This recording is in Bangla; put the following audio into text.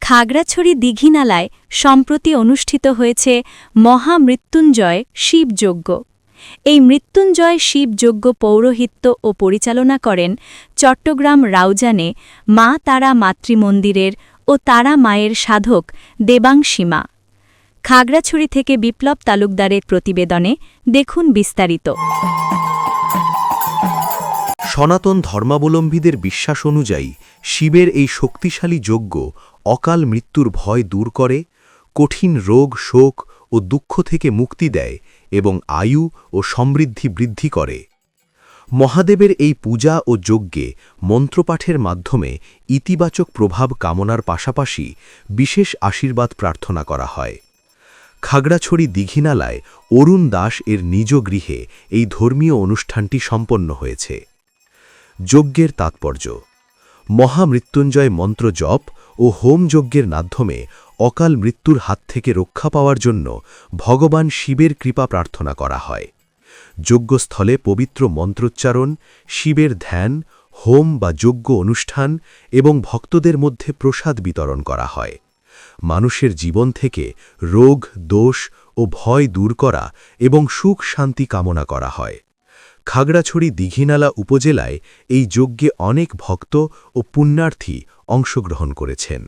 খাগড়াছড়ি দীঘিনালায় সম্প্রতি অনুষ্ঠিত হয়েছে মহামৃত্যুঞ্জয় শিবযজ্ঞ। এই মৃত্যুঞ্জয় শিবযজ্ঞ পৌরোহিত্য ও পরিচালনা করেন চট্টগ্রাম রাউজানে মা তারা মাতৃমন্দিরের ও তারা মায়ের সাধক দেবাংশীমা। খাগড়াছড়ি থেকে বিপ্লব তালুকদারের প্রতিবেদনে দেখুন বিস্তারিত। সনাতন ধর্মাবলম্বীদের বিশ্বাস অনুযায়ী শিবের এই শক্তিশালী যজ্ঞ অকাল মৃত্যুর ভয় দূর করে, কঠিন রোগ শোক ও দুঃখ থেকে মুক্তি দেয় এবং আয়ু ও সমৃদ্ধি বৃদ্ধি করে। মহাদেবের এই পূজা ও যজ্ঞে মন্ত্রপাঠের মাধ্যমে ইতিবাচক প্রভাব কামনার পাশাপাশি বিশেষ আশীর্বাদ প্রার্থনা করা হয়। খাগড়াছড়ি দীঘিনালায় অরুণ দাস এর নিজ গৃহে এই ধর্মীয় অনুষ্ঠানটি সম্পন্ন হয়েছে। যজ্ঞের তাৎপর্য: মহামৃত্যুঞ্জয় মন্ত্র জপ ও হোম যজ্ঞের মাধ্যমে অকাল মৃত্যুর হাত থেকে রক্ষা পাওয়ার জন্য ভগবান শিবের কৃপা প্রার্থনা করা হয়। যজ্ঞস্থলে পবিত্র মন্ত্রোচ্চারণ, শিবের ধ্যান, হোম বা যজ্ঞ অনুষ্ঠান এবং ভক্তদের মধ্যে প্রসাদ বিতরণ করা হয়। মানুষের জীবন থেকে রোগ দোষ ও ভয় দূর করা এবং সুখ শান্তি কামনা করা হয়। খাগড়াছড়ি দীঘিনালা উপজেলায় এই যজ্ঞে অনেক ভক্ত ও পুণ্যার্থী অংশগ্রহণ করেছেন।